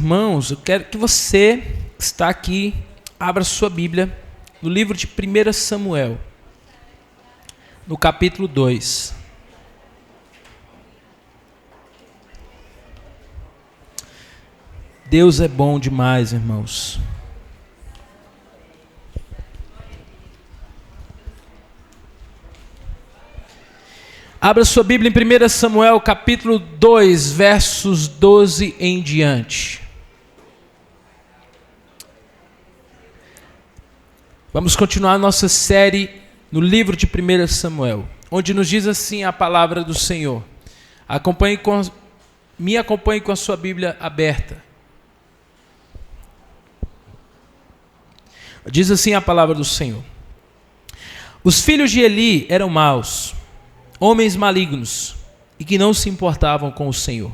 irmãos, eu quero que você que está aqui abra sua Bíblia no livro de 1 Samuel, no capítulo 2. Deus é bom demais, irmãos. Abra sua Bíblia em 1 Samuel, capítulo 2, versos 12 em diante. Vamos continuar a nossa série no livro de 1 Samuel, onde nos diz assim a palavra do Senhor. Me acompanhe com a sua Bíblia aberta. Diz assim a palavra do Senhor. Os filhos de Eli eram maus, homens malignos, e que não se importavam com o Senhor.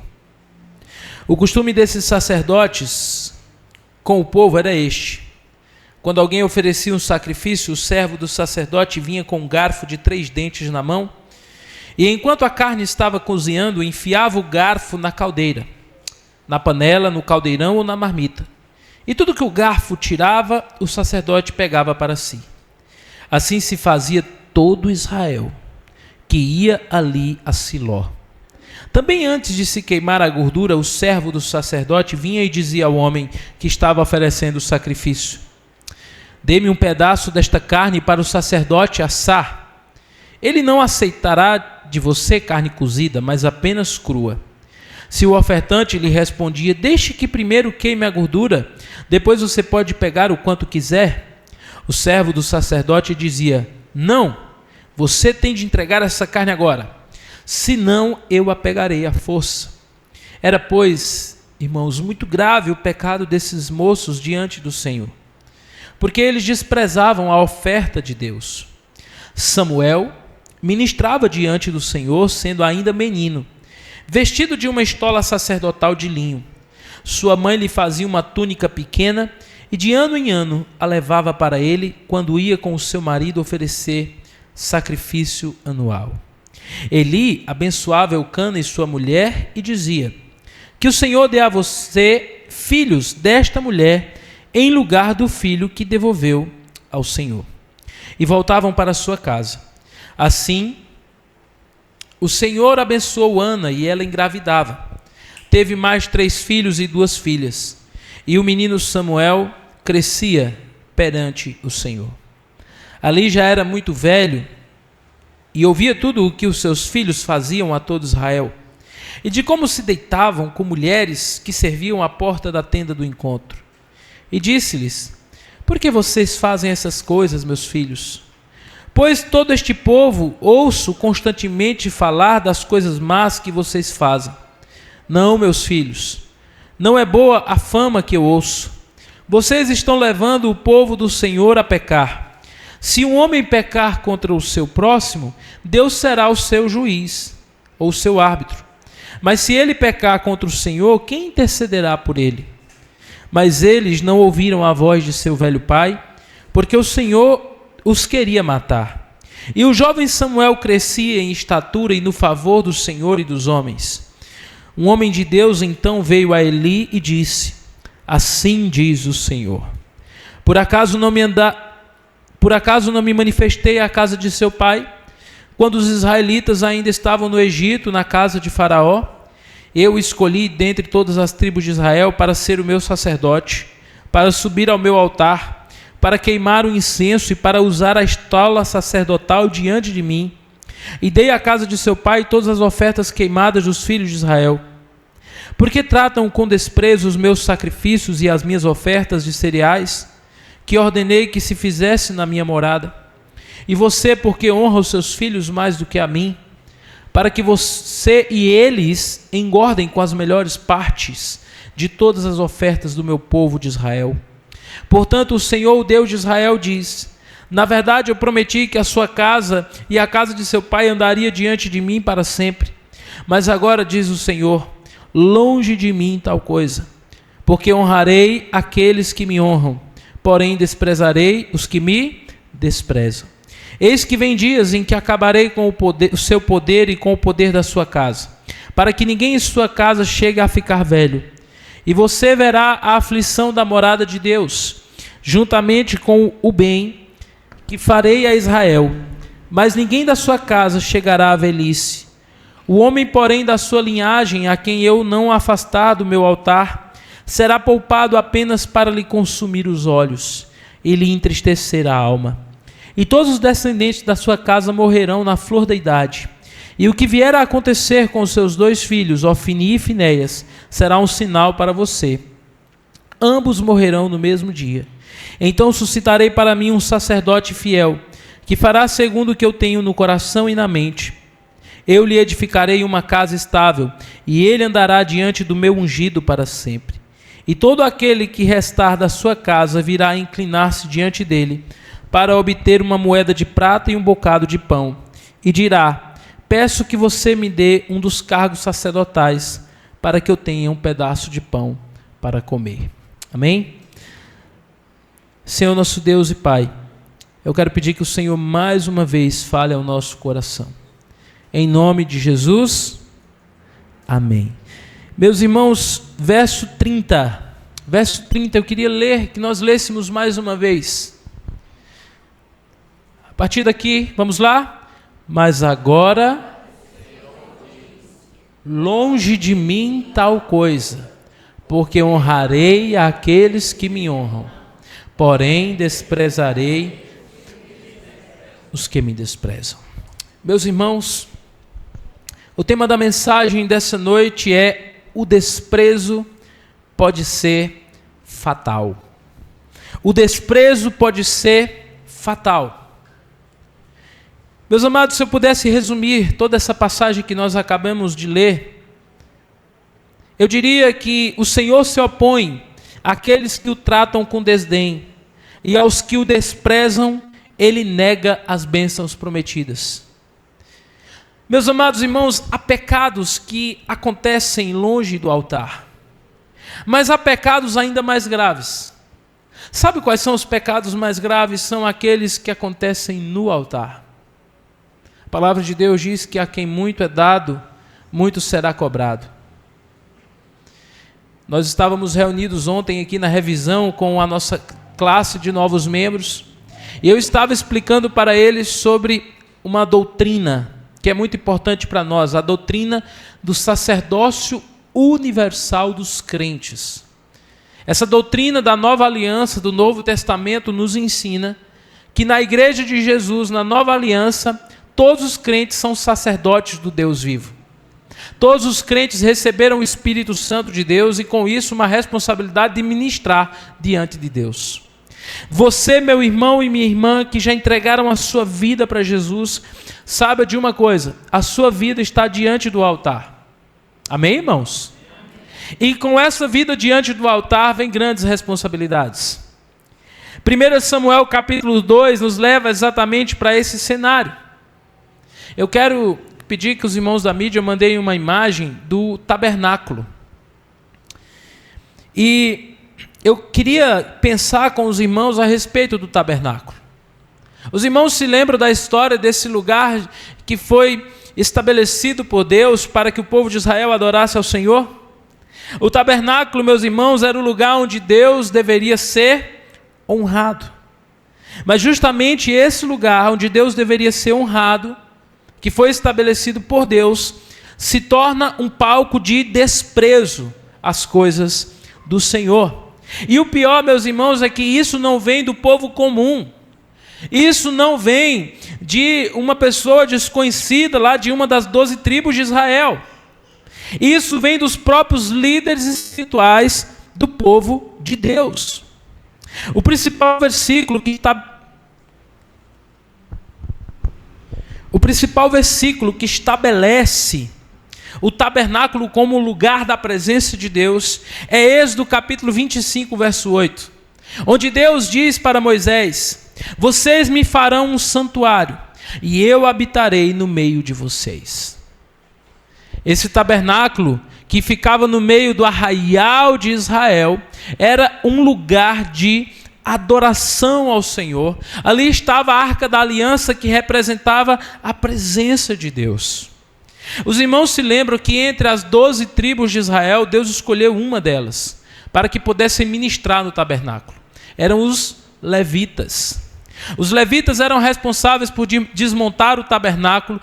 O costume desses sacerdotes com o povo era este: quando alguém oferecia um sacrifício, o servo do sacerdote vinha com um garfo de 3 dentes na mão, e enquanto a carne estava cozinhando, enfiava o garfo na caldeira, na panela, no caldeirão ou na marmita. E tudo que o garfo tirava, o sacerdote pegava para si. Assim se fazia todo Israel que ia ali a Siló. Também antes de se queimar a gordura, o servo do sacerdote vinha e dizia ao homem que estava oferecendo o sacrifício: dê-me um pedaço desta carne para o sacerdote assar. Ele não aceitará de você carne cozida, mas apenas crua. Se o ofertante lhe respondia: deixe que primeiro queime a gordura, depois você pode pegar o quanto quiser, o servo do sacerdote dizia: não, você tem de entregar essa carne agora, senão eu a pegarei à força. Era, pois, irmãos, muito grave o pecado desses moços diante do Senhor, porque eles desprezavam a oferta de Deus. Samuel ministrava diante do Senhor, sendo ainda menino, vestido de uma estola sacerdotal de linho. Sua mãe lhe fazia uma túnica pequena e de ano em ano a levava para ele quando ia com o seu marido oferecer sacrifício anual. Eli abençoava Eucana e sua mulher e dizia: que o Senhor dê a você filhos desta mulher em lugar do filho que devolveu ao Senhor. E voltavam para sua casa. Assim, o Senhor abençoou Ana e ela engravidava. Teve mais 3 filhos e 2 filhas. E o menino Samuel crescia perante o Senhor. Ali já era muito velho e ouvia tudo o que os seus filhos faziam a todo Israel, e de como se deitavam com mulheres que serviam à porta da tenda do encontro. E disse-lhes: por que vocês fazem essas coisas, meus filhos? Pois todo este povo ouço constantemente falar das coisas más que vocês fazem. Não, meus filhos, não é boa a fama que eu ouço. Vocês estão levando o povo do Senhor a pecar. Se um homem pecar contra o seu próximo, Deus será o seu juiz, ou o seu árbitro. Mas se ele pecar contra o Senhor, quem intercederá por ele? Mas eles não ouviram a voz de seu velho pai, porque o Senhor os queria matar. E o jovem Samuel crescia em estatura e no favor do Senhor e dos homens. Um homem de Deus então veio a Eli e disse: assim diz o Senhor: por acaso não me manifestei à casa de seu pai, quando os israelitas ainda estavam no Egito, na casa de Faraó? Eu escolhi dentre todas as tribos de Israel para ser o meu sacerdote, para subir ao meu altar, para queimar o incenso e para usar a estola sacerdotal diante de mim. E dei à casa de seu pai todas as ofertas queimadas dos filhos de Israel. Porque tratam com desprezo os meus sacrifícios e as minhas ofertas de cereais, que ordenei que se fizesse na minha morada? E você, porque honra os seus filhos mais do que a mim, para que você e eles engordem com as melhores partes de todas as ofertas do meu povo de Israel. Portanto, o Senhor, o Deus de Israel, diz: na verdade, eu prometi que a sua casa e a casa de seu pai andaria diante de mim para sempre. Mas agora, diz o Senhor, longe de mim tal coisa, porque honrarei aqueles que me honram, porém desprezarei os que me desprezam. Eis que vem dias em que acabarei com o seu poder e com o poder da sua casa, para que ninguém em sua casa chegue a ficar velho. E você verá a aflição da morada de Deus, juntamente com o bem que farei a Israel. Mas ninguém da sua casa chegará à velhice. O homem, porém, da sua linhagem, a quem eu não afastar do meu altar, será poupado apenas para lhe consumir os olhos e lhe entristecer a alma. E todos os descendentes da sua casa morrerão na flor da idade. E o que vier a acontecer com os seus 2 filhos, Ofni e Finéias, será um sinal para você. Ambos morrerão no mesmo dia. Então suscitarei para mim um sacerdote fiel, que fará segundo o que eu tenho no coração e na mente. Eu lhe edificarei uma casa estável, e ele andará diante do meu ungido para sempre. E todo aquele que restar da sua casa virá a inclinar-se diante dele, para obter uma moeda de prata e um bocado de pão. E dirá: peço que você me dê um dos cargos sacerdotais, para que eu tenha um pedaço de pão para comer. Amém? Senhor nosso Deus e Pai, eu quero pedir que o Senhor mais uma vez fale ao nosso coração. Em nome de Jesus, amém. Meus irmãos, verso 30, eu queria ler, que nós lêssemos mais uma vez. A partir daqui, vamos lá? Mas agora, longe de mim tal coisa, porque honrarei aqueles que me honram, porém desprezarei os que me desprezam. Meus irmãos, o tema da mensagem dessa noite é: o desprezo pode ser fatal. O desprezo pode ser fatal. Meus amados, se eu pudesse resumir toda essa passagem que nós acabamos de ler, eu diria que o Senhor se opõe àqueles que o tratam com desdém, e aos que o desprezam, ele nega as bênçãos prometidas. Meus amados irmãos, há pecados que acontecem longe do altar, mas há pecados ainda mais graves. Sabe quais são os pecados mais graves? São aqueles que acontecem no altar. A palavra de Deus diz que a quem muito é dado, muito será cobrado. Nós estávamos reunidos ontem aqui na revisão com a nossa classe de novos membros, e eu estava explicando para eles sobre uma doutrina que é muito importante para nós, a doutrina do sacerdócio universal dos crentes. Essa doutrina da nova aliança, do Novo Testamento, nos ensina que na igreja de Jesus, na nova aliança, todos os crentes são sacerdotes do Deus vivo. Todos os crentes receberam o Espírito Santo de Deus e com isso uma responsabilidade de ministrar diante de Deus. Você, meu irmão e minha irmã, que já entregaram a sua vida para Jesus, saiba de uma coisa: a sua vida está diante do altar. Amém, irmãos? E com essa vida diante do altar vem grandes responsabilidades. 1 Samuel capítulo 2 nos leva exatamente para esse cenário. Eu quero pedir que os irmãos da mídia mandem uma imagem do tabernáculo. E eu queria pensar com os irmãos a respeito do tabernáculo. Os irmãos se lembram da história desse lugar que foi estabelecido por Deus para que o povo de Israel adorasse ao Senhor? O tabernáculo, meus irmãos, era o lugar onde Deus deveria ser honrado. Mas justamente esse lugar onde Deus deveria ser honrado, que foi estabelecido por Deus, se torna um palco de desprezo às coisas do Senhor. E o pior, meus irmãos, é que isso não vem do povo comum. Isso não vem de uma pessoa desconhecida lá de uma das 12 tribos de Israel. Isso vem dos próprios líderes espirituais do povo de Deus. O principal versículo que estabelece o tabernáculo como lugar da presença de Deus é Êxodo capítulo 25, verso 8, onde Deus diz para Moisés: vocês me farão um santuário e eu habitarei no meio de vocês. Esse tabernáculo, que ficava no meio do arraial de Israel, era um lugar de adoração ao Senhor. Ali estava a Arca da Aliança, que representava a presença de Deus. Os irmãos se lembram que entre as 12 tribos de Israel, Deus escolheu uma delas para que pudessem ministrar no tabernáculo. Eram os levitas. Os levitas eram responsáveis por desmontar o tabernáculo,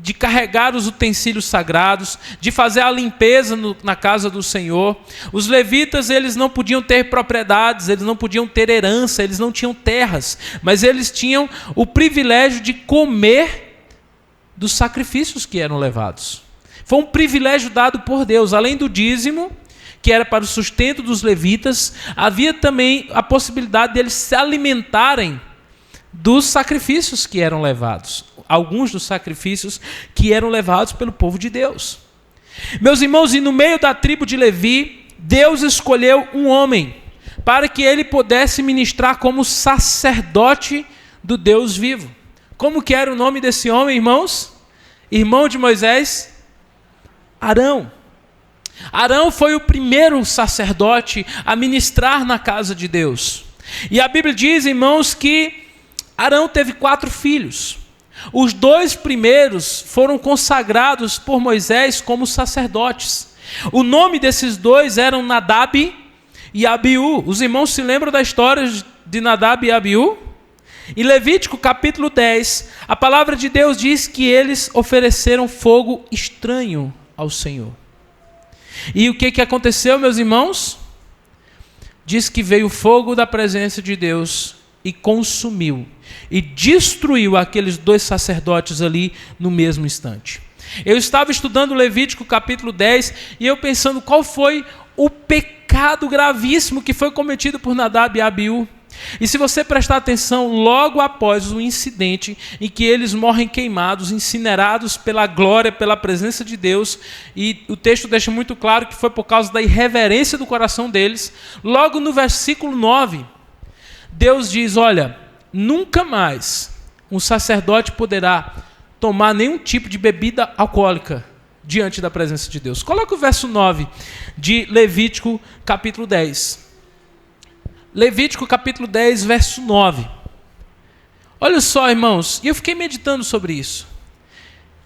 de carregar os utensílios sagrados, de fazer a limpeza na casa do Senhor. Os levitas, eles não podiam ter propriedades, eles não podiam ter herança, eles não tinham terras, mas eles tinham o privilégio de comer dos sacrifícios que eram levados. Foi um privilégio dado por Deus. Além do dízimo, que era para o sustento dos levitas, havia também a possibilidade deles se alimentarem dos sacrifícios que eram levados. Alguns dos sacrifícios que eram levados pelo povo de Deus. Meus irmãos, e no meio da tribo de Levi, Deus escolheu um homem para que ele pudesse ministrar como sacerdote do Deus vivo. Como que era o nome desse homem, irmãos? Irmão de Moisés? Arão. Arão foi o primeiro sacerdote a ministrar na casa de Deus. E a Bíblia diz, irmãos, que Arão teve 4 filhos. Os 2 primeiros foram consagrados por Moisés como sacerdotes. O nome desses 2 eram Nadab e Abiú. Os irmãos se lembram da história de Nadab e Abiú? Em Levítico capítulo 10, a palavra de Deus diz que eles ofereceram fogo estranho ao Senhor. E o que aconteceu, meus irmãos? Diz que veio o fogo da presença de Deus e consumiu e destruiu aqueles 2 sacerdotes ali no mesmo instante. Eu estava estudando Levítico capítulo 10 e eu pensando qual foi o pecado gravíssimo que foi cometido por Nadab e Abiú. E se você prestar atenção, logo após o incidente em que eles morrem queimados, incinerados pela glória, pela presença de Deus, e o texto deixa muito claro que foi por causa da irreverência do coração deles, logo no versículo 9, Deus diz, olha, nunca mais um sacerdote poderá tomar nenhum tipo de bebida alcoólica diante da presença de Deus. Coloca o verso 9 de Levítico capítulo 10. Levítico capítulo 10, verso 9. Olha só, irmãos, e eu fiquei meditando sobre isso.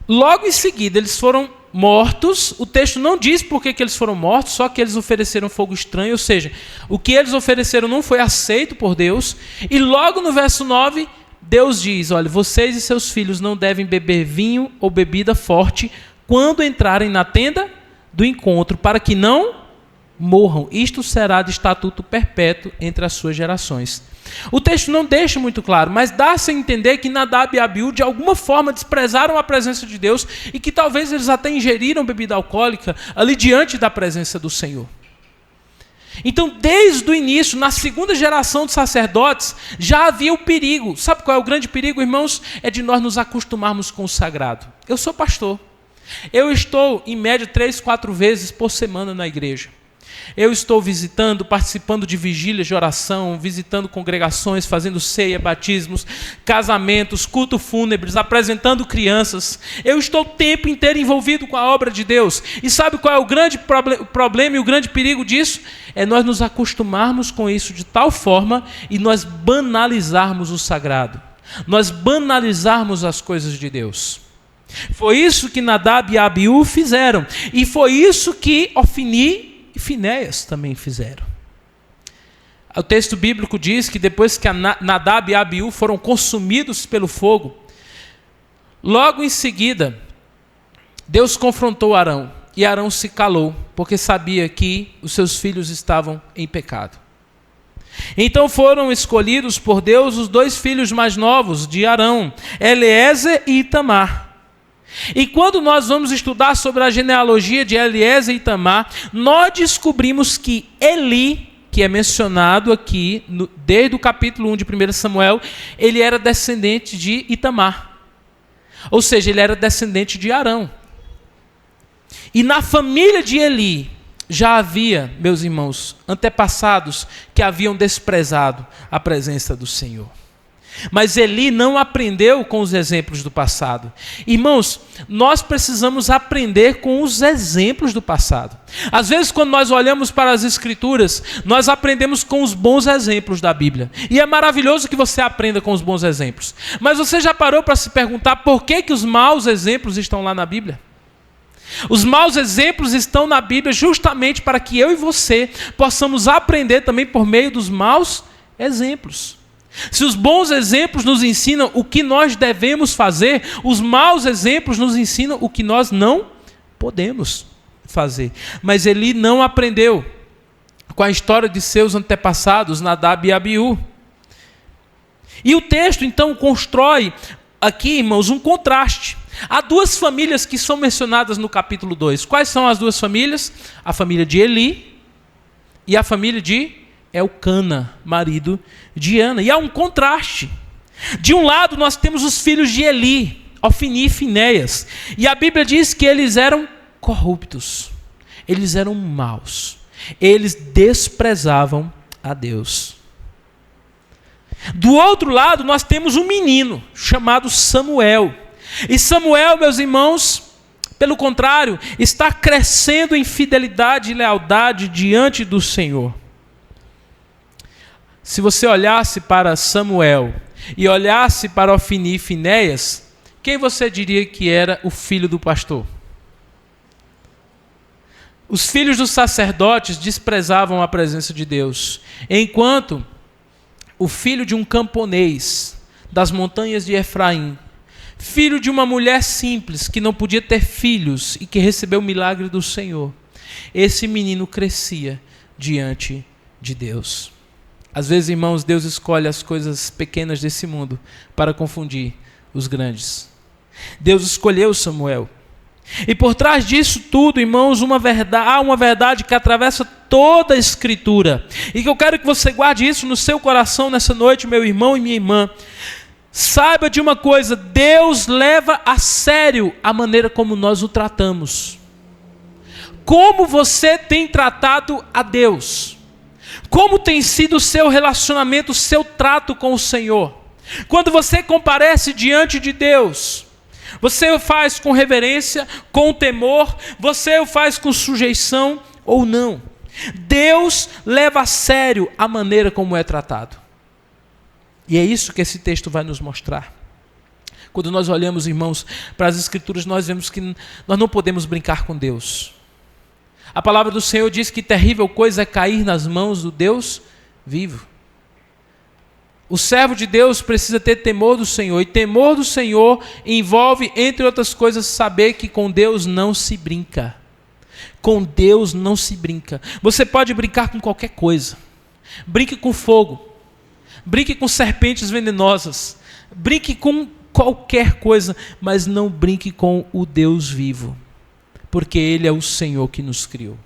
Logo em seguida, eles foram mortos. O texto não diz por que eles foram mortos, só que eles ofereceram fogo estranho, ou seja, o que eles ofereceram não foi aceito por Deus. E logo no verso 9, Deus diz, olha, vocês e seus filhos não devem beber vinho ou bebida forte quando entrarem na tenda do encontro, para que não morram. Isto será de estatuto perpétuo entre as suas gerações. O texto não deixa muito claro, mas dá-se a entender que Nadab e Abiú de alguma forma desprezaram a presença de Deus e que talvez eles até ingeriram bebida alcoólica ali diante da presença do Senhor. Então, desde o início, na segunda geração de sacerdotes, já havia o perigo. Sabe qual é o grande perigo, irmãos? É de nós nos acostumarmos com o sagrado. Eu sou pastor. Eu estou, em média, 3, 4 vezes por semana na igreja. Eu estou visitando, participando de vigílias de oração, visitando congregações, fazendo ceia, batismos, casamentos, culto fúnebres, apresentando crianças. Eu estou o tempo inteiro envolvido com a obra de Deus. E sabe qual é o grande problema e o grande perigo disso? É nós nos acostumarmos com isso de tal forma e nós banalizarmos o sagrado. Nós banalizarmos as coisas de Deus. Foi isso que Nadab e Abiú fizeram. E foi isso que Ofni e Finéias também fizeram. O texto bíblico diz que depois que Nadab e Abiú foram consumidos pelo fogo, logo em seguida, Deus confrontou Arão, e Arão se calou, porque sabia que os seus filhos estavam em pecado. Então foram escolhidos por Deus os 2 filhos mais novos de Arão, Eliezer e Itamar. E quando nós vamos estudar sobre a genealogia de Eliezer e Itamar, nós descobrimos que Eli, que é mencionado aqui, desde o capítulo 1 de 1 Samuel, ele era descendente de Itamar. Ou seja, ele era descendente de Arão. E na família de Eli, já havia, meus irmãos, antepassados que haviam desprezado a presença do Senhor. Mas Eli não aprendeu com os exemplos do passado. Irmãos, nós precisamos aprender com os exemplos do passado. Às vezes, quando nós olhamos para as Escrituras, nós aprendemos com os bons exemplos da Bíblia. E é maravilhoso que você aprenda com os bons exemplos. Mas você já parou para se perguntar por que os maus exemplos estão lá na Bíblia? Os maus exemplos estão na Bíblia justamente para que eu e você possamos aprender também por meio dos maus exemplos. Se os bons exemplos nos ensinam o que nós devemos fazer, os maus exemplos nos ensinam o que nós não podemos fazer. Mas Eli não aprendeu com a história de seus antepassados, Nadab e Abiú. E o texto então constrói aqui, irmãos, um contraste. Há duas famílias que são mencionadas no capítulo 2. Quais são as duas famílias? A família de Eli e a família de Elcana, marido de Ana. E há um contraste. De um lado nós temos os filhos de Eli, Ofni e Finéias. E a Bíblia diz que eles eram corruptos. Eles eram maus. Eles desprezavam a Deus. Do outro lado nós temos um menino chamado Samuel. E Samuel, meus irmãos, pelo contrário, está crescendo em fidelidade e lealdade diante do Senhor. Se você olhasse para Samuel e olhasse para Ofni e Finéias, quem você diria que era o filho do pastor? Os filhos dos sacerdotes desprezavam a presença de Deus, enquanto o filho de um camponês das montanhas de Efraim, filho de uma mulher simples que não podia ter filhos e que recebeu o milagre do Senhor, esse menino crescia diante de Deus. Às vezes, irmãos, Deus escolhe as coisas pequenas desse mundo para confundir os grandes. Deus escolheu Samuel. E por trás disso tudo, irmãos, há uma verdade que atravessa toda a Escritura. E que eu quero que você guarde isso no seu coração nessa noite, meu irmão e minha irmã. Saiba de uma coisa: Deus leva a sério a maneira como nós o tratamos. Como você tem tratado a Deus? Como tem sido o seu relacionamento, o seu trato com o Senhor? Quando você comparece diante de Deus, você o faz com reverência, com temor, você o faz com sujeição ou não? Deus leva a sério a maneira como é tratado. E é isso que esse texto vai nos mostrar. Quando nós olhamos, irmãos, para as Escrituras, nós vemos que nós não podemos brincar com Deus. A palavra do Senhor diz que terrível coisa é cair nas mãos do Deus vivo. O servo de Deus precisa ter temor do Senhor. E temor do Senhor envolve, entre outras coisas, saber que com Deus não se brinca. Com Deus não se brinca. Você pode brincar com qualquer coisa. Brinque com fogo. Brinque com serpentes venenosas. Brinque com qualquer coisa, mas não brinque com o Deus vivo. Porque Ele é o Senhor que nos criou.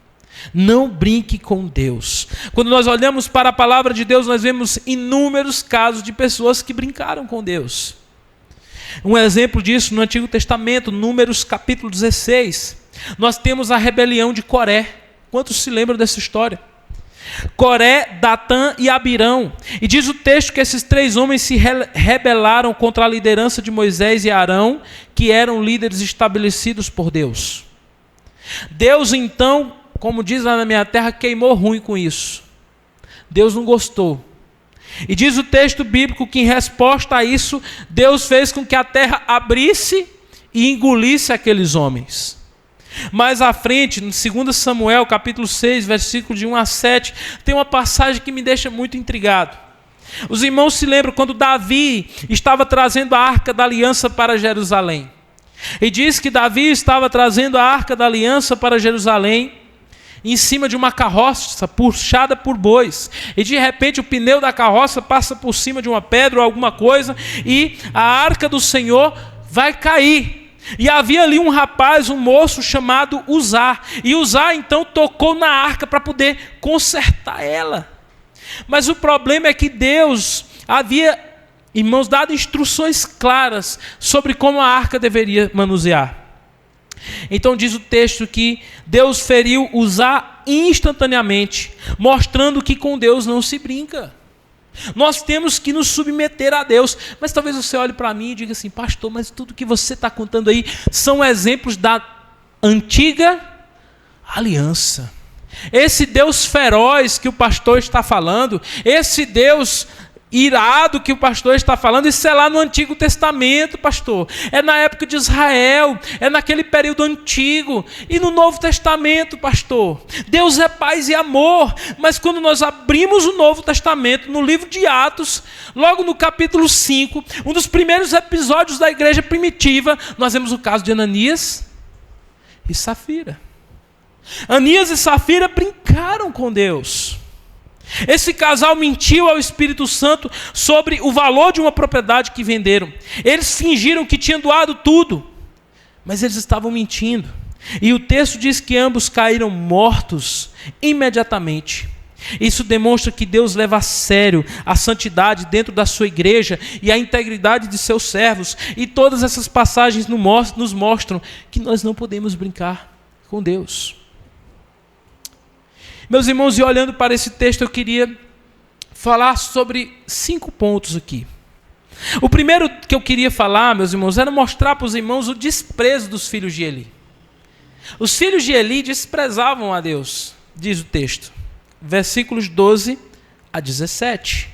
Não brinque com Deus. Quando nós olhamos para a palavra de Deus, nós vemos inúmeros casos de pessoas que brincaram com Deus. Um exemplo disso no Antigo Testamento, Números capítulo 16. Nós temos a rebelião de Coré. Quantos se lembram dessa história? Coré, Datã e Abirão. E diz o texto que esses três homens se rebelaram contra a liderança de Moisés e Arão, que eram líderes estabelecidos por Deus. Deus então, como diz lá na minha terra, queimou ruim com isso. Deus não gostou. E diz o texto bíblico que em resposta a isso, Deus fez com que a terra abrisse e engolisse aqueles homens. Mais à frente, no 2 Samuel, capítulo 6, versículo de 1 a 7, tem uma passagem que me deixa muito intrigado. Os irmãos se lembram quando Davi estava trazendo a Arca da Aliança para Jerusalém. E diz que Davi estava trazendo a Arca da Aliança para Jerusalém em cima de uma carroça puxada por bois. E de repente o pneu da carroça passa por cima de uma pedra ou alguma coisa e a Arca do Senhor vai cair. E havia ali um rapaz, um moço chamado Uzá. E Uzá então tocou na arca para poder consertar ela. Mas o problema é que Deus havia, irmãos, dado instruções claras sobre como a arca deveria manusear. Então diz o texto que Deus feriu Uzá instantaneamente, mostrando que com Deus não se brinca. Nós temos que nos submeter a Deus. Mas talvez você olhe para mim e diga assim: pastor, mas tudo que você está contando aí são exemplos da antiga aliança. Esse Deus feroz que o pastor está falando, esse Deus irado que o pastor está falando, isso é lá no Antigo Testamento, pastor. É na época de Israel, é naquele período antigo. E no Novo Testamento, pastor, Deus é paz e amor. Mas quando nós abrimos o Novo Testamento, no livro de Atos, logo no capítulo 5, um dos primeiros episódios da igreja primitiva, nós vemos o caso de Ananias e Safira. Ananias e Safira brincaram com Deus. Esse casal mentiu ao Espírito Santo sobre o valor de uma propriedade que venderam. Eles fingiram que tinham doado tudo, mas eles estavam mentindo. E o texto diz que ambos caíram mortos imediatamente. Isso demonstra que Deus leva a sério a santidade dentro da sua igreja e a integridade de seus servos. E todas essas passagens nos mostram que nós não podemos brincar com Deus. Meus irmãos, e olhando para esse texto, eu queria falar sobre 5 pontos aqui. O primeiro que eu queria falar, meus irmãos, era mostrar para os irmãos o desprezo dos filhos de Eli. Os filhos de Eli desprezavam a Deus, diz o texto. Versículos 12 a 17.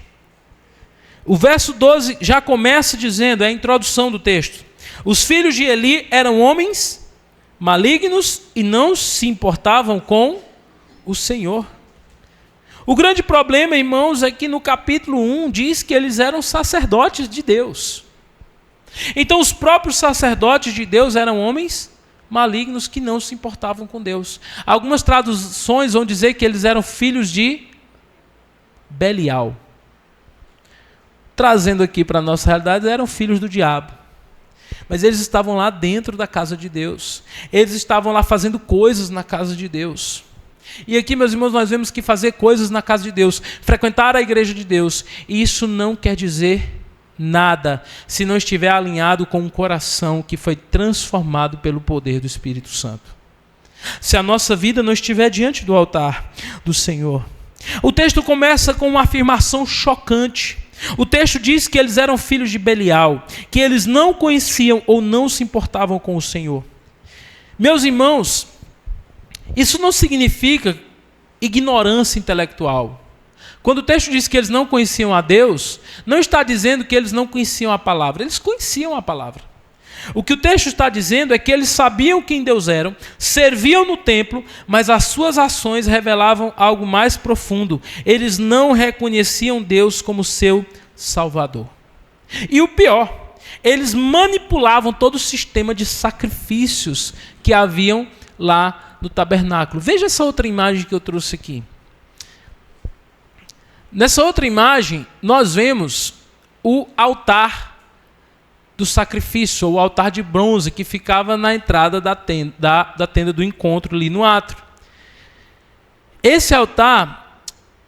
O verso 12 já começa dizendo, é a introdução do texto. Os filhos de Eli eram homens malignos e não se importavam com o Senhor. O grande problema, irmãos, é que no capítulo 1 diz que eles eram sacerdotes de Deus. Então os próprios sacerdotes de Deus eram homens malignos que não se importavam com Deus. Algumas traduções vão dizer que eles eram filhos de Belial. Trazendo aqui para a nossa realidade, eram filhos do diabo. Mas eles estavam lá dentro da casa de Deus. Eles estavam lá fazendo coisas na casa de Deus. E aqui, meus irmãos, nós vemos que fazer coisas na casa de Deus, frequentar a igreja de Deus, e isso não quer dizer nada se não estiver alinhado com um coração que foi transformado pelo poder do Espírito Santo. Se a nossa vida não estiver diante do altar do Senhor. O texto começa com uma afirmação chocante. O texto diz que eles eram filhos de Belial, que eles não conheciam ou não se importavam com o Senhor. Meus irmãos, isso não significa ignorância intelectual. Quando o texto diz que eles não conheciam a Deus, não está dizendo que eles não conheciam a palavra. Eles conheciam a palavra. O que o texto está dizendo é que eles sabiam quem Deus era, serviam no templo, mas as suas ações revelavam algo mais profundo. Eles não reconheciam Deus como seu Salvador. E o pior, eles manipulavam todo o sistema de sacrifícios que haviam lá no tabernáculo. Veja essa outra imagem que eu trouxe aqui. Nessa outra imagem, nós vemos o altar do sacrifício, ou o altar de bronze, que ficava na entrada da tenda do encontro, ali no átrio. Esse altar,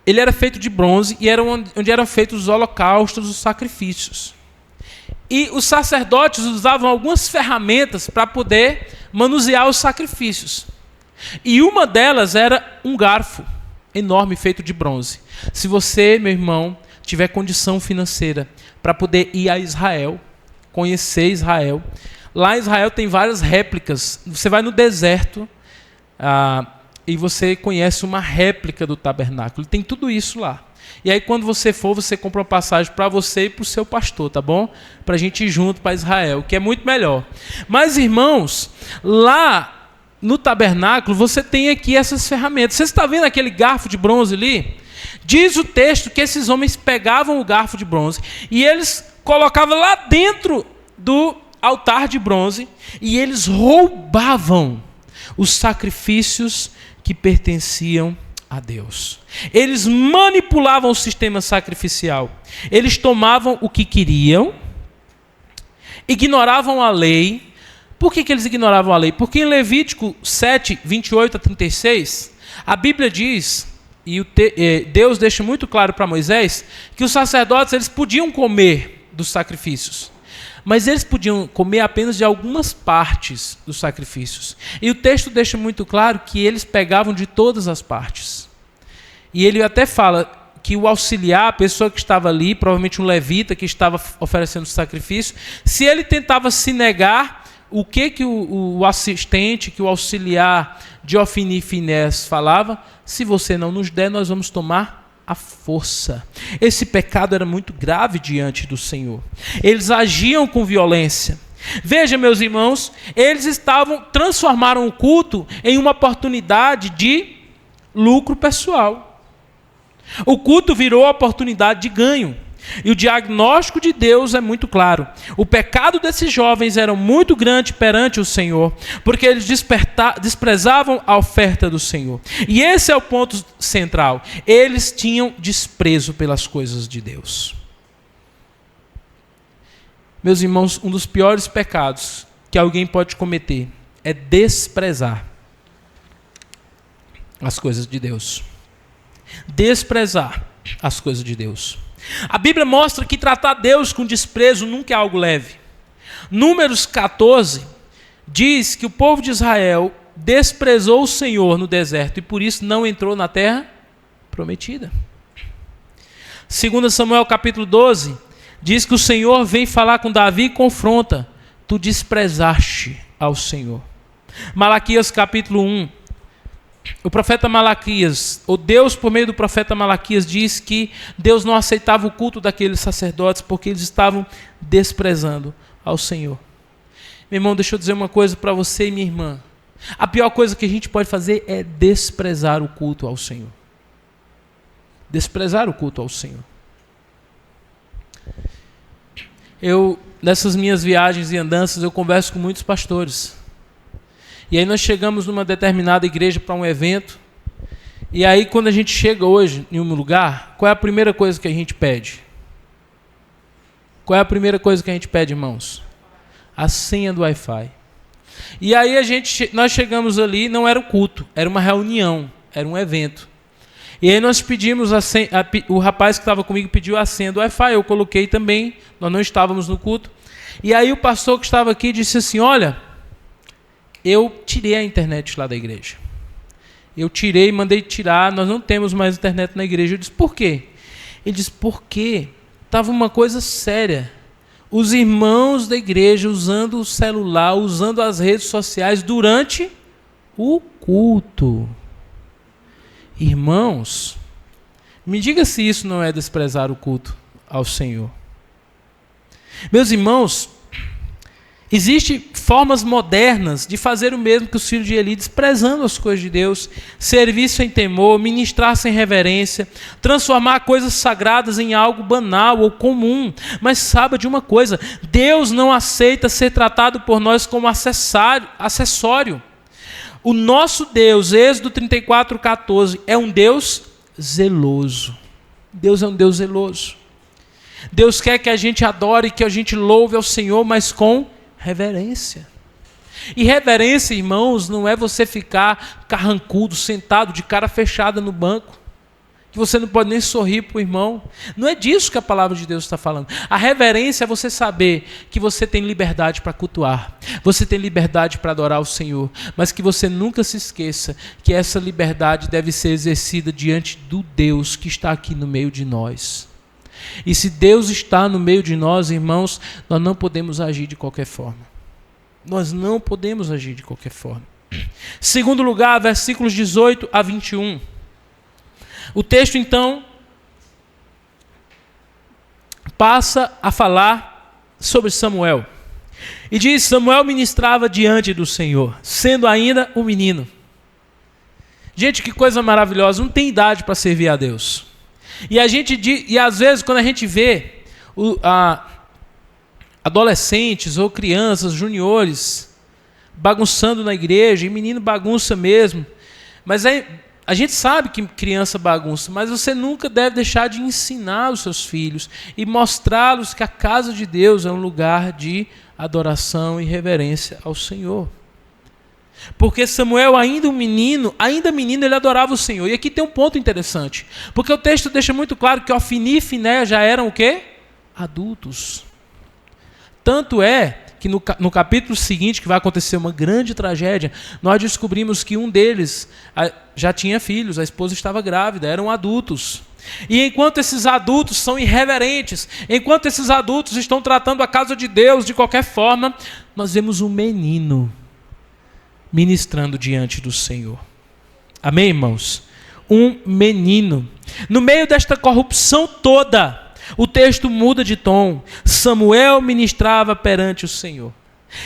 ele era feito de bronze e era onde eram feitos os holocaustos, os sacrifícios. E os sacerdotes usavam algumas ferramentas para poder manusear os sacrifícios. E uma delas era um garfo enorme feito de bronze. Se você, meu irmão, tiver condição financeira para poder ir a Israel, conhecer Israel, lá em Israel tem várias réplicas. Você vai no deserto e você conhece uma réplica do tabernáculo. Tem tudo isso lá. E aí quando você for, você compra uma passagem para você e para o seu pastor, tá bom? Para a gente ir junto para Israel, que é muito melhor. Mas, irmãos, lá no tabernáculo você tem aqui essas ferramentas. Você está vendo aquele garfo de bronze ali? Diz o texto que esses homens pegavam o garfo de bronze e eles colocavam lá dentro do altar de bronze e eles roubavam os sacrifícios que pertenciam a Deus. Eles manipulavam o sistema sacrificial. Eles tomavam o que queriam, ignoravam a lei. Por que eles ignoravam a lei? Porque em Levítico 7, 28 a 36, a Bíblia diz, e Deus deixa muito claro para Moisés, que os sacerdotes eles podiam comer dos sacrifícios, mas eles podiam comer apenas de algumas partes dos sacrifícios. E o texto deixa muito claro que eles pegavam de todas as partes. E ele até fala que o auxiliar, a pessoa que estava ali, provavelmente um levita que estava oferecendo sacrifício, se ele tentava se negar, o que o assistente, que o auxiliar de Ofni e Finés falava? Se você não nos der, nós vamos tomar à força. Esse pecado era muito grave diante do Senhor. Eles agiam com violência. Veja, meus irmãos, eles transformaram o culto em uma oportunidade de lucro pessoal. O culto virou oportunidade de ganho. E o diagnóstico de Deus é muito claro. O pecado desses jovens era muito grande perante o Senhor, porque eles desprezavam a oferta do Senhor. E esse é o ponto central. Eles tinham desprezo pelas coisas de Deus. Meus irmãos, um dos piores pecados que alguém pode cometer é desprezar as coisas de Deus. Desprezar as coisas de Deus. A Bíblia mostra que tratar Deus com desprezo nunca é algo leve. Números 14 diz que o povo de Israel desprezou o Senhor no deserto e por isso não entrou na terra prometida. 2 Samuel capítulo 12 diz que o Senhor vem falar com Davi e confronta: tu desprezaste ao Senhor. Malaquias capítulo 1, o profeta Malaquias, ou Deus por meio do profeta Malaquias, diz que Deus não aceitava o culto daqueles sacerdotes porque eles estavam desprezando ao Senhor. Meu irmão, deixa eu dizer uma coisa para você e minha irmã. A pior coisa que a gente pode fazer é desprezar o culto ao Senhor. Desprezar o culto ao Senhor. Nessas minhas viagens e andanças, eu converso com muitos pastores. E aí nós chegamos numa determinada igreja para um evento. E aí quando a gente chega hoje em um lugar, qual é a primeira coisa que a gente pede? Qual é a primeira coisa que a gente pede, irmãos? A senha do Wi-Fi. E aí nós chegamos ali, não era um culto, era uma reunião, era um evento. E aí nós pedimos a senha, o rapaz que estava comigo pediu a senha do Wi-Fi, eu coloquei também, nós não estávamos no culto. E aí o pastor que estava aqui disse assim: olha, eu tirei a internet lá da igreja. Eu tirei, mandei tirar, nós não temos mais internet na igreja. Eu disse: por quê? Ele disse: porque estava uma coisa séria. Os irmãos da igreja usando o celular, usando as redes sociais durante o culto. Irmãos, me diga se isso não é desprezar o culto ao Senhor. Meus irmãos, existem formas modernas de fazer o mesmo que os filhos de Eli, desprezando as coisas de Deus, servir sem temor, ministrar sem reverência, transformar coisas sagradas em algo banal ou comum. Mas saiba de uma coisa: Deus não aceita ser tratado por nós como acessório. O nosso Deus, Êxodo 34:14, é um Deus zeloso. Deus é um Deus zeloso. Deus quer que a gente adore, que a gente louve ao Senhor, mas com reverência. E reverência, irmãos, não é você ficar carrancudo, sentado, de cara fechada no banco, que você não pode nem sorrir para o irmão. Não é disso que a palavra de Deus está falando. A reverência é você saber que você tem liberdade para cultuar, você tem liberdade para adorar o Senhor, mas que você nunca se esqueça que essa liberdade deve ser exercida diante do Deus que está aqui no meio de nós. E se Deus está no meio de nós, irmãos, nós não podemos agir de qualquer forma. Nós não podemos agir de qualquer forma. Segundo lugar, versículos 18 a 21. O texto, então, passa a falar sobre Samuel. E diz: Samuel ministrava diante do Senhor, sendo ainda um menino. Gente, que coisa maravilhosa, não tem idade para servir a Deus. E às vezes, quando a gente vê adolescentes ou crianças, juniores, bagunçando na igreja, e menino bagunça mesmo, mas a gente sabe que criança bagunça, mas você nunca deve deixar de ensinar os seus filhos e mostrá-los que a casa de Deus é um lugar de adoração e reverência ao Senhor. Porque Samuel, ainda menino, ele adorava o Senhor. E aqui tem um ponto interessante, porque o texto deixa muito claro que Ofni e Finéias já eram o quê? Adultos. Tanto é que no capítulo seguinte, que vai acontecer uma grande tragédia, nós descobrimos que um deles já tinha filhos, a esposa estava grávida, eram adultos. E enquanto esses adultos são irreverentes, enquanto esses adultos estão tratando a casa de Deus de qualquer forma, nós vemos um menino ministrando diante do Senhor. Amém, irmãos? Um menino. No meio desta corrupção toda, o texto muda de tom. Samuel ministrava perante o Senhor.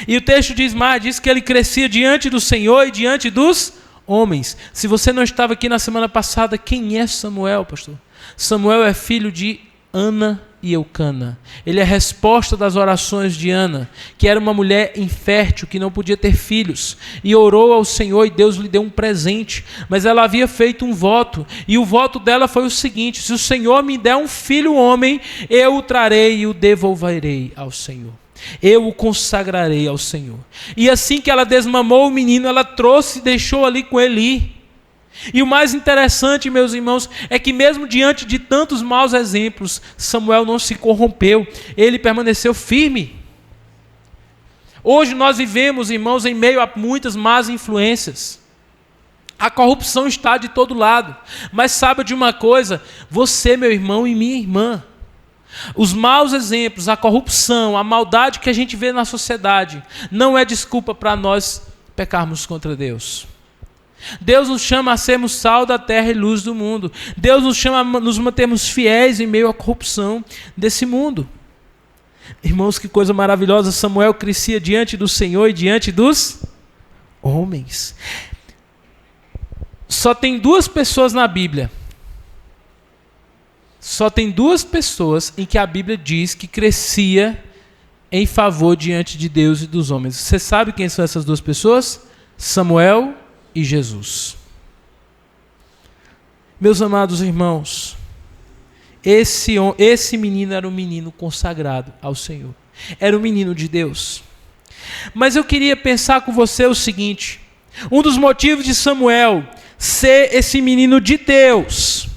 E o texto diz mais, diz que ele crescia diante do Senhor e diante dos homens. Se você não estava aqui na semana passada, quem é Samuel, pastor? Samuel é filho de Ana e Eucana. Ele é a resposta das orações de Ana, que era uma mulher infértil, que não podia ter filhos, e orou ao Senhor e Deus lhe deu um presente, mas ela havia feito um voto, e o voto dela foi o seguinte: se o Senhor me der um filho homem, eu o trarei e o devolverei ao Senhor. Eu o consagrarei ao Senhor. E assim que ela desmamou o menino, ela trouxe e deixou ali com Eli. E o mais interessante, meus irmãos, é que mesmo diante de tantos maus exemplos, Samuel não se corrompeu, ele permaneceu firme. Hoje nós vivemos, irmãos, em meio a muitas más influências. A corrupção está de todo lado. Mas saiba de uma coisa, você, meu irmão e minha irmã, os maus exemplos, a corrupção, a maldade que a gente vê na sociedade, não é desculpa para nós pecarmos contra Deus. Deus nos chama a sermos sal da terra e luz do mundo. Deus nos chama a nos mantermos fiéis em meio à corrupção desse mundo. Irmãos, que coisa maravilhosa, Samuel crescia diante do Senhor e diante dos homens. Só tem duas pessoas na Bíblia. Só tem duas pessoas em que a Bíblia diz que crescia em favor diante de Deus e dos homens. Você sabe quem são essas duas pessoas? Samuel e Jesus. Meus amados irmãos, esse menino era um menino consagrado ao Senhor. Era um menino de Deus. Mas eu queria pensar com você o seguinte: um dos motivos de Samuel ser esse menino de Deus,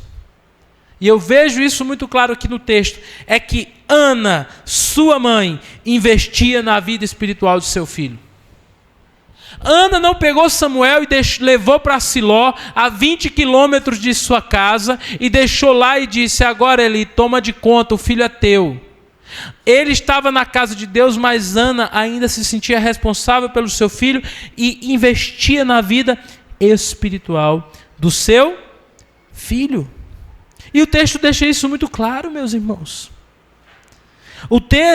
e eu vejo isso muito claro aqui no texto, é que Ana, sua mãe, investia na vida espiritual de seu filho. Ana não pegou Samuel e levou para Siló, a 20 quilômetros de sua casa, e deixou lá e disse: agora Eli, toma de conta, o filho é teu. Ele estava na casa de Deus, mas Ana ainda se sentia responsável pelo seu filho e investia na vida espiritual do seu filho. E o texto deixa isso muito claro, meus irmãos.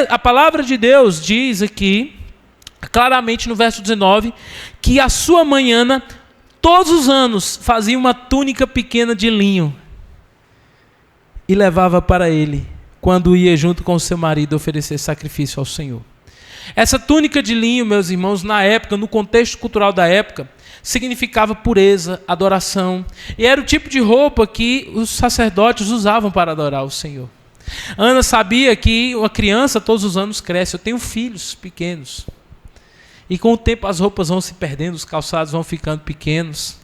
A palavra de Deus diz aqui, claramente no verso 19, que a sua mãe Ana, todos os anos, fazia uma túnica pequena de linho e levava para ele, quando ia junto com o seu marido oferecer sacrifício ao Senhor. Essa túnica de linho, meus irmãos, na época, no contexto cultural da época, significava pureza, adoração, e era o tipo de roupa que os sacerdotes usavam para adorar o Senhor. Ana sabia que uma criança todos os anos cresce. Eu tenho filhos pequenos. E com o tempo as roupas vão se perdendo, os calçados vão ficando pequenos.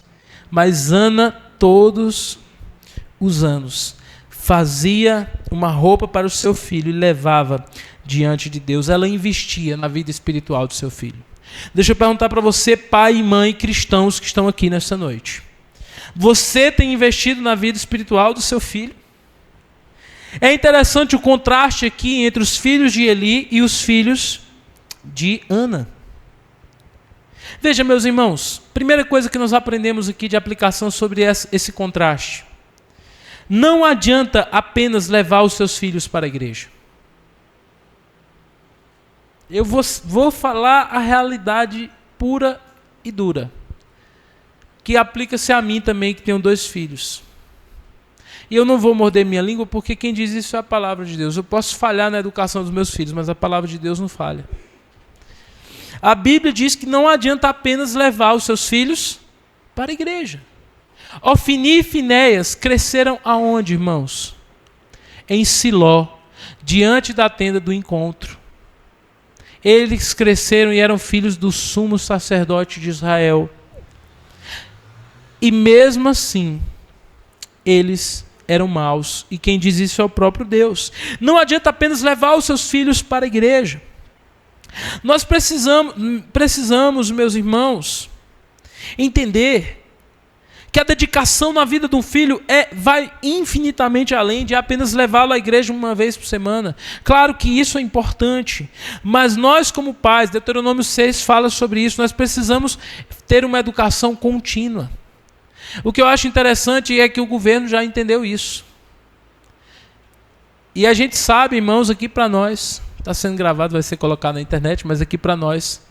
Mas Ana, todos os anos, fazia uma roupa para o seu filho e levava diante de Deus. Ela investia na vida espiritual do seu filho. Deixa eu perguntar para você, pai e mãe cristãos que estão aqui nessa noite. Você tem investido na vida espiritual do seu filho? É interessante o contraste aqui entre os filhos de Eli e os filhos de Ana. Veja, meus irmãos, primeira coisa que nós aprendemos aqui de aplicação sobre esse contraste. Não adianta apenas levar os seus filhos para a igreja. Eu vou falar a realidade pura e dura, que aplica-se a mim também, que tenho 2 filhos. E eu não vou morder minha língua, porque quem diz isso é a palavra de Deus. Eu posso falhar na educação dos meus filhos, mas a palavra de Deus não falha. A Bíblia diz que não adianta apenas levar os seus filhos para a igreja. Ofni e Finéias cresceram aonde, irmãos? Em Siló, diante da tenda do encontro. Eles cresceram e eram filhos do sumo sacerdote de Israel. E mesmo assim, eles eram maus. E quem diz isso é o próprio Deus. Não adianta apenas levar os seus filhos para a igreja. Nós precisamos, meus irmãos, entender que a dedicação na vida de um filho vai infinitamente além de apenas levá-lo à igreja uma vez por semana. Claro que isso é importante, mas nós como pais, Deuteronômio 6 fala sobre isso, nós precisamos ter uma educação contínua. O que eu acho interessante é que o governo já entendeu isso. E a gente sabe, irmãos, aqui para nós, está sendo gravado, vai ser colocado na internet, mas aqui para nós,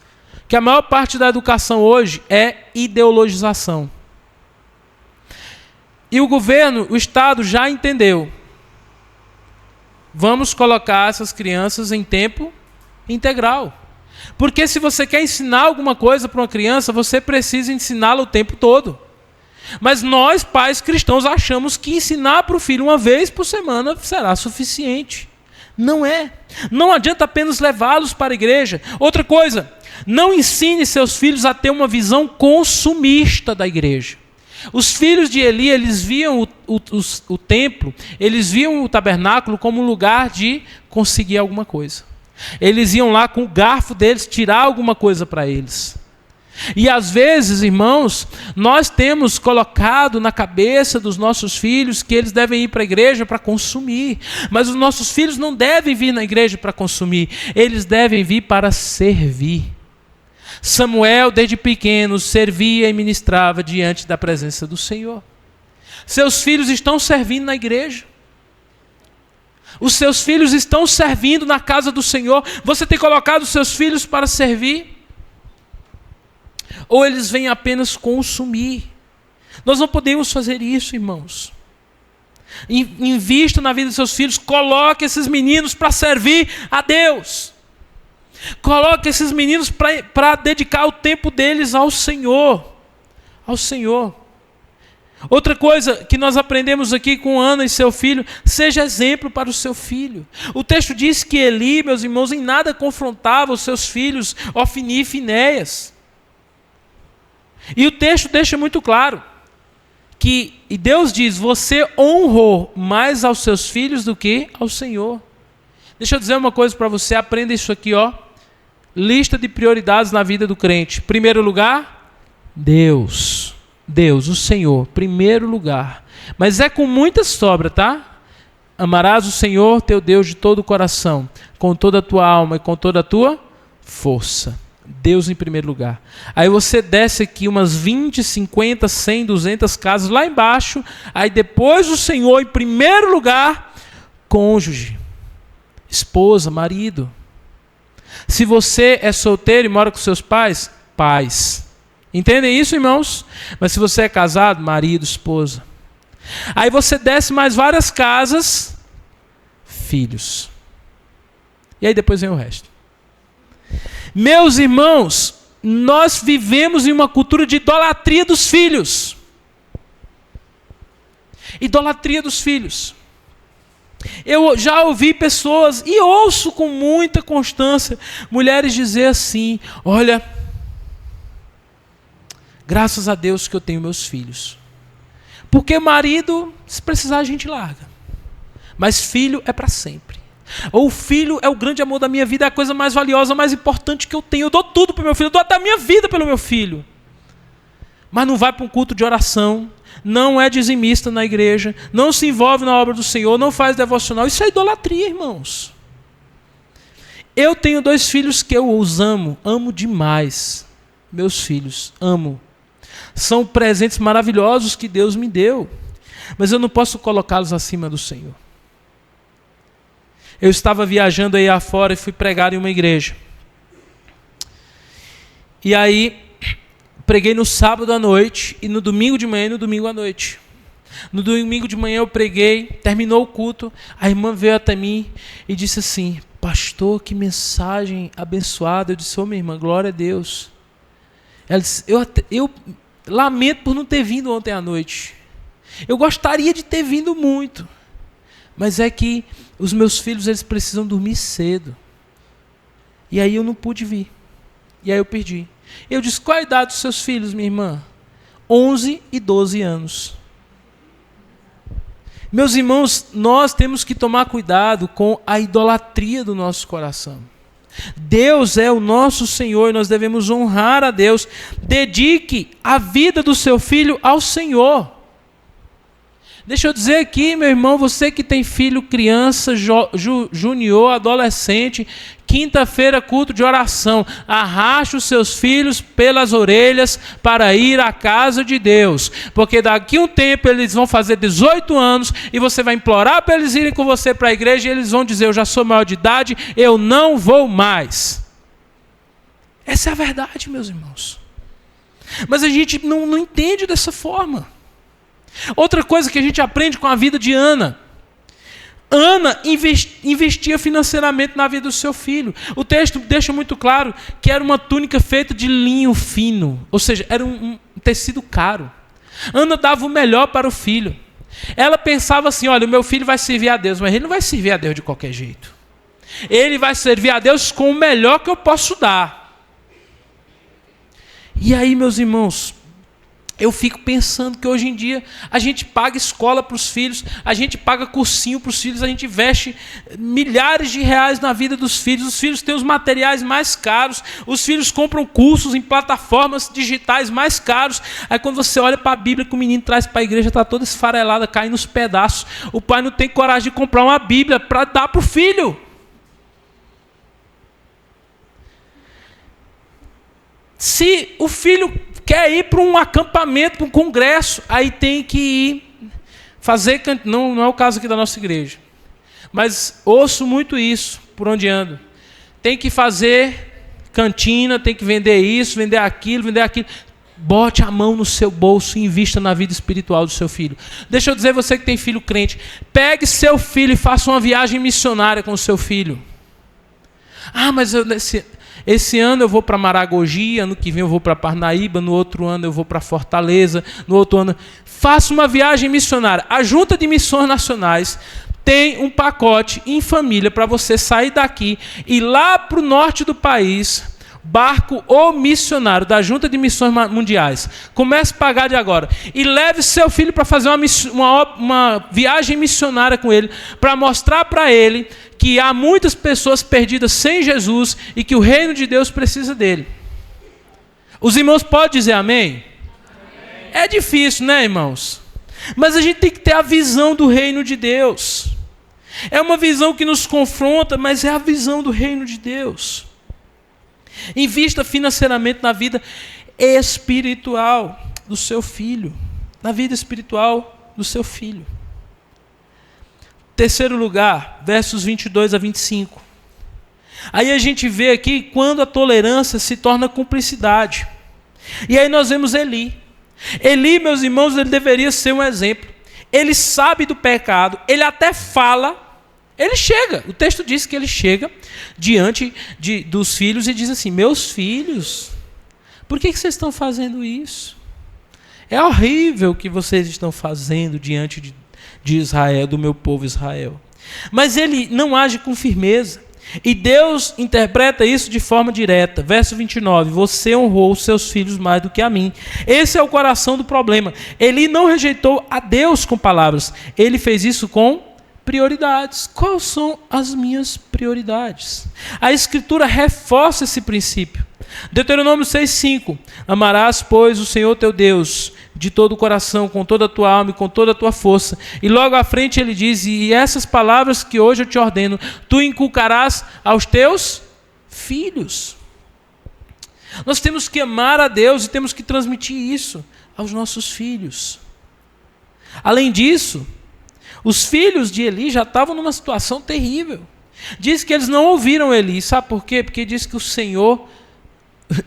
que a maior parte da educação hoje é ideologização. E o governo, o Estado já entendeu. Vamos colocar essas crianças em tempo integral. Porque se você quer ensinar alguma coisa para uma criança, você precisa ensiná-la o tempo todo. Mas nós, pais cristãos, achamos que ensinar para o filho uma vez por semana será suficiente. Não é. Não adianta apenas levá-los para a igreja. Outra coisa, não ensine seus filhos a ter uma visão consumista da igreja. Os filhos de Eli, eles viam o templo, eles viam o tabernáculo como um lugar de conseguir alguma coisa. Eles iam lá com o garfo deles tirar alguma coisa para eles. E às vezes, irmãos, nós temos colocado na cabeça dos nossos filhos que eles devem ir para a igreja para consumir. Mas os nossos filhos não devem vir na igreja para consumir, eles devem vir para servir. Samuel, desde pequeno, servia e ministrava diante da presença do Senhor. Seus filhos estão servindo na igreja. Os seus filhos estão servindo na casa do Senhor. Você tem colocado os seus filhos para servir? Ou eles vêm apenas consumir? Nós não podemos fazer isso, irmãos. Invista na vida dos seus filhos. Coloque esses meninos para servir a Deus. Coloque esses meninos para dedicar o tempo deles ao Senhor. Ao Senhor. Outra coisa que nós aprendemos aqui com Ana e seu filho, seja exemplo para o seu filho. O texto diz que Eli, meus irmãos, em nada confrontava os seus filhos, Ofni e Finéias. E o texto deixa muito claro que, e Deus diz, você honrou mais aos seus filhos do que ao Senhor. Deixa eu dizer uma coisa para você, aprenda isso aqui, ó. Lista de prioridades na vida do crente. Primeiro lugar, Deus. Deus, o Senhor, primeiro lugar. Mas é com muita sobra, tá? Amarás o Senhor, teu Deus, de todo o coração, com toda a tua alma e com toda a tua força. Deus em primeiro lugar. Aí você desce aqui umas 20, 50, 100, 200 casas lá embaixo. Aí depois o Senhor em primeiro lugar, cônjuge, esposa, marido. Se você é solteiro e mora com seus pais, pais. Entendem isso, irmãos? Mas se você é casado, marido, esposa. Aí você desce mais várias casas, filhos. E aí depois vem o resto. Meus irmãos, nós vivemos em uma cultura de idolatria dos filhos. Idolatria dos filhos. Eu já ouvi pessoas, e ouço com muita constância, mulheres dizer assim, olha, graças a Deus que eu tenho meus filhos. Porque marido, se precisar a gente larga. Mas filho é para sempre. Ou filho é o grande amor da minha vida, é a coisa mais valiosa, mais importante que eu tenho. Eu dou tudo para o meu filho, eu dou até a minha vida pelo meu filho. Mas não vai para um culto de oração, não é dizimista na igreja, não se envolve na obra do Senhor, não faz devocional. Isso é idolatria, irmãos. Eu tenho 2 filhos que eu os amo demais. Meus filhos, amo. São presentes maravilhosos que Deus me deu, mas eu não posso colocá-los acima do Senhor. Eu estava viajando aí afora e fui pregar em uma igreja. E aí, preguei no sábado à noite, e no domingo de manhã e no domingo à noite. No domingo de manhã eu preguei, terminou o culto, a irmã veio até mim e disse assim, pastor, que mensagem abençoada. Eu disse, minha irmã, glória a Deus. Ela disse, eu lamento por não ter vindo ontem à noite. Eu gostaria de ter vindo muito, mas é que os meus filhos, eles precisam dormir cedo. E aí eu não pude vir. E aí eu perdi. Eu disse, qual a idade dos seus filhos, minha irmã? 11 e 12 anos. Meus irmãos, nós temos que tomar cuidado com a idolatria do nosso coração. Deus é o nosso Senhor e nós devemos honrar a Deus. Dedique a vida do seu filho ao Senhor. Deixa eu dizer aqui, meu irmão, você que tem filho, criança, junior, adolescente, quinta-feira, culto de oração, arraste os seus filhos pelas orelhas para ir à casa de Deus, porque daqui a um tempo eles vão fazer 18 anos e você vai implorar para eles irem com você para a igreja e eles vão dizer: eu já sou maior de idade, eu não vou mais. Essa é a verdade, meus irmãos. Mas a gente não entende dessa forma. Outra coisa que a gente aprende com a vida de Ana. Ana investia financeiramente na vida do seu filho. O texto deixa muito claro que era uma túnica feita de linho fino. Ou seja, era um tecido caro. Ana dava o melhor para o filho. Ela pensava assim: olha, o meu filho vai servir a Deus, mas ele não vai servir a Deus de qualquer jeito. Ele vai servir a Deus com o melhor que eu posso dar. E aí, meus irmãos, eu fico pensando que hoje em dia a gente paga escola para os filhos, a gente paga cursinho para os filhos, a gente investe milhares de reais na vida dos filhos, os filhos têm os materiais mais caros, os filhos compram cursos em plataformas digitais mais caros. Aí quando você olha para a Bíblia que o menino traz para a igreja, está toda esfarelada, caindo nos pedaços. O pai não tem coragem de comprar uma Bíblia para dar para o filho. Se o filho quer ir para um acampamento, para um congresso, aí tem que ir fazer... Não é o caso aqui da nossa igreja. Mas ouço muito isso, por onde ando. Tem que fazer cantina, tem que vender isso, vender aquilo. Bote a mão no seu bolso e invista na vida espiritual do seu filho. Deixa eu dizer, você que tem filho crente, pegue seu filho e faça uma viagem missionária com o seu filho. Ah, mas esse ano eu vou para Maragogi, ano que vem eu vou para Parnaíba, no outro ano eu vou para Fortaleza, no outro ano... Faça uma viagem missionária. A Junta de Missões Nacionais tem um pacote em família para você sair daqui e ir lá para o norte do país, barco ou missionário da Junta de Missões Mundiais. Comece a pagar de agora. E leve seu filho para fazer uma viagem missionária com ele, para mostrar para ele que há muitas pessoas perdidas sem Jesus e que o reino de Deus precisa dele. Os irmãos podem dizer amém? Amém. É difícil, né, irmãos? Mas a gente tem que ter a visão do reino de Deus. É uma visão que nos confronta, mas é a visão do reino de Deus. Invista financeiramente na vida espiritual do seu filho. Na vida espiritual do seu filho. Terceiro lugar, versos 22 a 25. Aí a gente vê aqui quando a tolerância se torna cumplicidade. E aí nós vemos Eli. Eli, meus irmãos, ele deveria ser um exemplo. Ele sabe do pecado, ele até fala, ele chega. O texto diz que ele chega diante dos filhos e diz assim: meus filhos, por que vocês estão fazendo isso? É horrível o que vocês estão fazendo diante de Israel, do meu povo Israel. Mas ele não age com firmeza. E Deus interpreta isso de forma direta. Verso 29. Você honrou os seus filhos mais do que a mim. Esse é o coração do problema. Ele não rejeitou a Deus com palavras. Ele fez isso com prioridades. Quais são as minhas prioridades? A Escritura reforça esse princípio. Deuteronômio 6,5. Amarás, pois, o Senhor teu Deus de todo o coração, com toda a tua alma e com toda a tua força. E logo à frente ele diz: e essas palavras que hoje eu te ordeno, tu inculcarás aos teus filhos. Nós temos que amar a Deus e temos que transmitir isso aos nossos filhos. Além disso, os filhos de Eli já estavam numa situação terrível. Diz que eles não ouviram Eli. Sabe por quê? Porque diz que o Senhor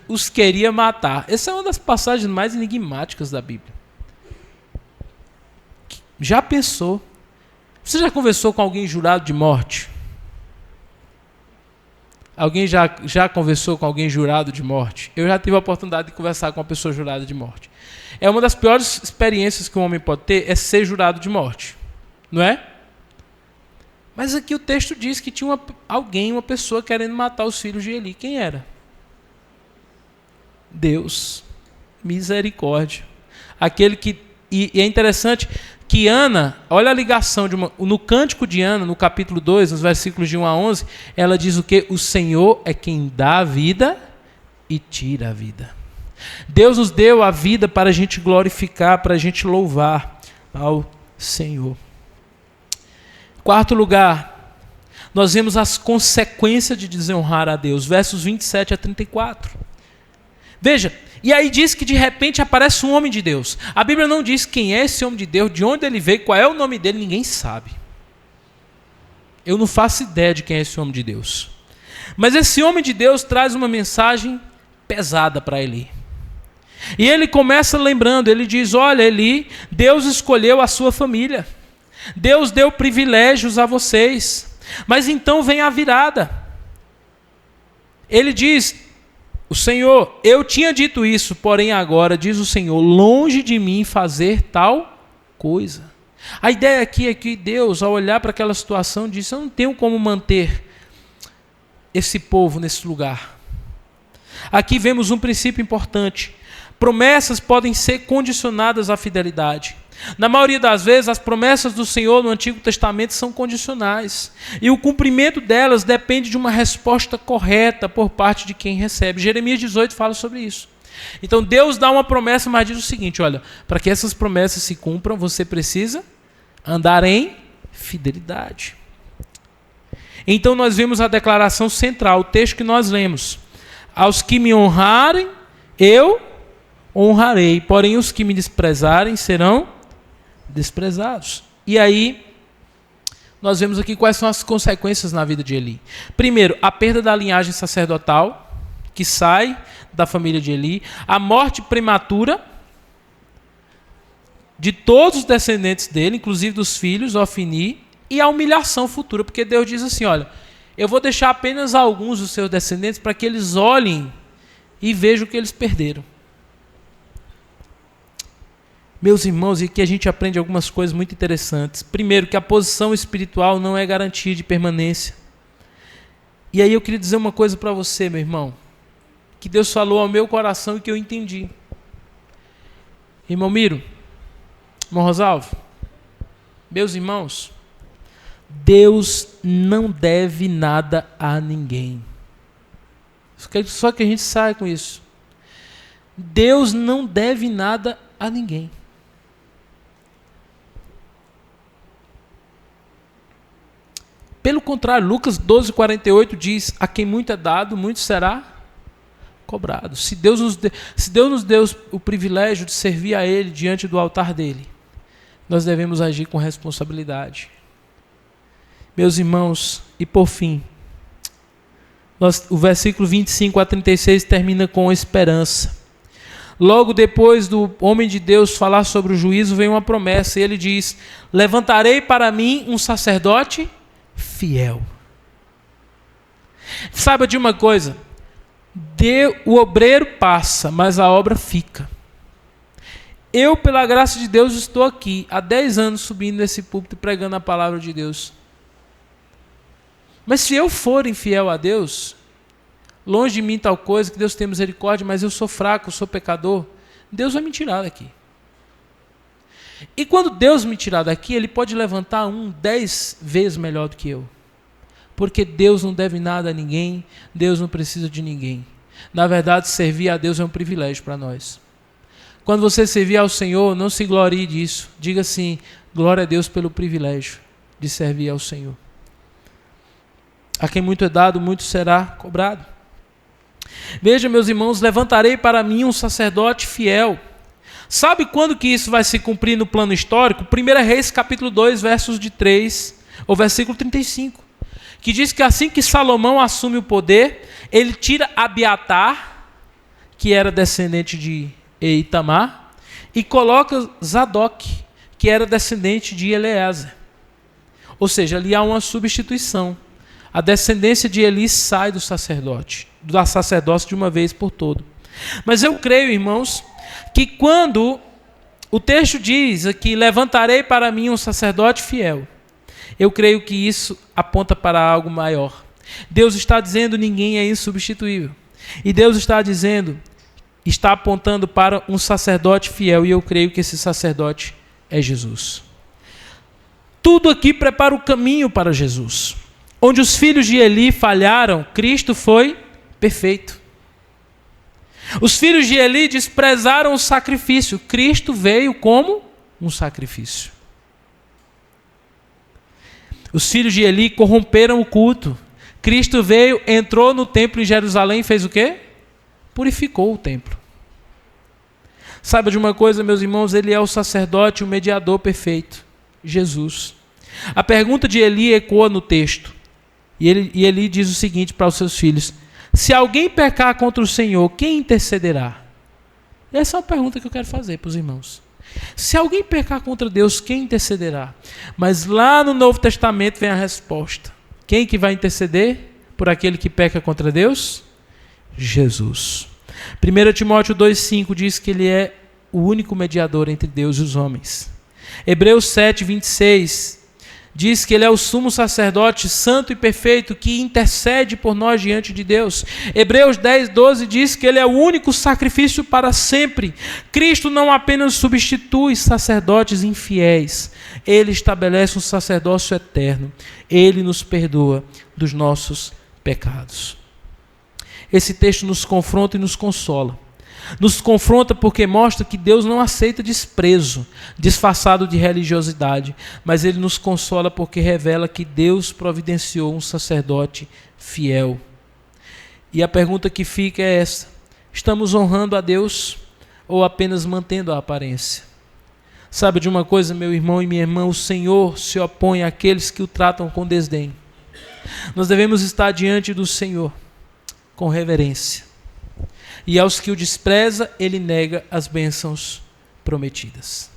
os queria matar. Essa é uma das passagens mais enigmáticas da Bíblia. Já pensou? Você já conversou com alguém jurado de morte? Alguém já conversou com alguém jurado de morte? Eu já tive a oportunidade de conversar com uma pessoa jurada de morte. É uma das piores experiências que um homem pode ter, é ser jurado de morte. Não é? Mas aqui o texto diz que tinha uma pessoa querendo matar os filhos de Eli. Quem era? Deus, misericórdia. Aquele que... E é interessante que Ana, olha a ligação no cântico de Ana, no capítulo 2, nos versículos de 1 a 11, ela diz o quê? O Senhor é quem dá a vida e tira a vida. Deus nos deu a vida para a gente glorificar, para a gente louvar ao Senhor. Quarto lugar, nós vemos as consequências de desonrar a Deus, versos 27 a 34. Veja, e aí diz que de repente aparece um homem de Deus. A Bíblia não diz quem é esse homem de Deus, de onde ele veio, qual é o nome dele, ninguém sabe. Eu não faço ideia de quem é esse homem de Deus. Mas esse homem de Deus traz uma mensagem pesada para Eli. E ele começa lembrando, ele diz, olha Eli, Deus escolheu a sua família. Deus deu privilégios a vocês. Mas então vem a virada. Ele diz, o Senhor, eu tinha dito isso, porém agora, diz o Senhor, longe de mim fazer tal coisa. A ideia aqui é que Deus, ao olhar para aquela situação, disse, eu não tenho como manter esse povo nesse lugar. Aqui vemos um princípio importante. Promessas podem ser condicionadas à fidelidade. Na maioria das vezes, as promessas do Senhor no Antigo Testamento são condicionais. E o cumprimento delas depende de uma resposta correta por parte de quem recebe. Jeremias 18 fala sobre isso. Então Deus dá uma promessa, mas diz o seguinte, olha, para que essas promessas se cumpram, você precisa andar em fidelidade. Então nós vemos a declaração central, o texto que nós lemos. Aos que me honrarem, eu honrarei, porém os que me desprezarem serão desprezados. E aí, nós vemos aqui quais são as consequências na vida de Eli. Primeiro, a perda da linhagem sacerdotal, que sai da família de Eli, a morte prematura de todos os descendentes dele, inclusive dos filhos, Ofni, e a humilhação futura, porque Deus diz assim, olha, eu vou deixar apenas alguns dos seus descendentes para que eles olhem e vejam o que eles perderam. Meus irmãos, e aqui a gente aprende algumas coisas muito interessantes. Primeiro, que a posição espiritual não é garantia de permanência. E aí eu queria dizer uma coisa para você, meu irmão, que Deus falou ao meu coração e que eu entendi. Irmão Miro, irmão Rosalvo, meus irmãos, Deus não deve nada a ninguém. Só que a gente sai com isso. Deus não deve nada a ninguém. Pelo contrário, Lucas 12:48 diz, a quem muito é dado, muito será cobrado. Se Deus nos deu o privilégio de servir a Ele diante do altar dele, nós devemos agir com responsabilidade. Meus irmãos, e por fim, o versículo 25 a 36 termina com esperança. Logo depois do homem de Deus falar sobre o juízo, vem uma promessa, e ele diz, levantarei para mim um sacerdote fiel. Saiba de uma coisa, o obreiro passa, mas a obra fica. Eu, pela graça de Deus, estou aqui há 10 anos subindo nesse púlpito e pregando a palavra de Deus. Mas se eu for infiel a Deus, longe de mim tal coisa, que Deus tenha misericórdia, mas eu sou fraco, eu sou pecador, Deus vai me tirar daqui. E quando Deus me tirar daqui, Ele pode levantar 10 vezes melhor do que eu. Porque Deus não deve nada a ninguém, Deus não precisa de ninguém. Na verdade, servir a Deus é um privilégio para nós. Quando você servir ao Senhor, não se glorie disso. Diga assim, glória a Deus pelo privilégio de servir ao Senhor. A quem muito é dado, muito será cobrado. Veja, meus irmãos, levantarei para mim um sacerdote fiel. Sabe quando que isso vai se cumprir no plano histórico? 1 Reis, capítulo 2, versos de 3, ou versículo 35, que diz que assim que Salomão assume o poder, ele tira Abiatar, que era descendente de Itamar, e coloca Zadok, que era descendente de Eleazar. Ou seja, ali há uma substituição. A descendência de Eli sai do sacerdócio de uma vez por todo. Mas eu creio, irmãos, que quando o texto diz aqui, levantarei para mim um sacerdote fiel, eu creio que isso aponta para algo maior. Deus está dizendo, ninguém é insubstituível. E Deus está apontando para um sacerdote fiel, e eu creio que esse sacerdote é Jesus. Tudo aqui prepara o caminho para Jesus. Onde os filhos de Eli falharam, Cristo foi perfeito. Os filhos de Eli desprezaram o sacrifício. Cristo veio como um sacrifício. Os filhos de Eli corromperam o culto. Cristo veio, entrou no templo em Jerusalém e fez o quê? Purificou o templo. Saiba de uma coisa, meus irmãos, ele é o sacerdote, o mediador perfeito, Jesus. A pergunta de Eli ecoa no texto. E Eli diz o seguinte para os seus filhos: se alguém pecar contra o Senhor, quem intercederá? Essa é uma pergunta que eu quero fazer para os irmãos. Se alguém pecar contra Deus, quem intercederá? Mas lá no Novo Testamento vem a resposta. Quem que vai interceder por aquele que peca contra Deus? Jesus. 1 Timóteo 2,5 diz que ele é o único mediador entre Deus e os homens. Hebreus 7,26 diz que ele é o sumo sacerdote santo e perfeito que intercede por nós diante de Deus. Hebreus 10,12 diz que ele é o único sacrifício para sempre. Cristo não apenas substitui sacerdotes infiéis, ele estabelece um sacerdócio eterno. Ele nos perdoa dos nossos pecados. Esse texto nos confronta e nos consola. Nos confronta porque mostra que Deus não aceita desprezo, disfarçado de religiosidade, mas ele nos consola porque revela que Deus providenciou um sacerdote fiel. E a pergunta que fica é essa: estamos honrando a Deus ou apenas mantendo a aparência? Sabe de uma coisa, meu irmão e minha irmã, o Senhor se opõe àqueles que o tratam com desdém. Nós devemos estar diante do Senhor com reverência. E aos que o despreza, ele nega as bênçãos prometidas.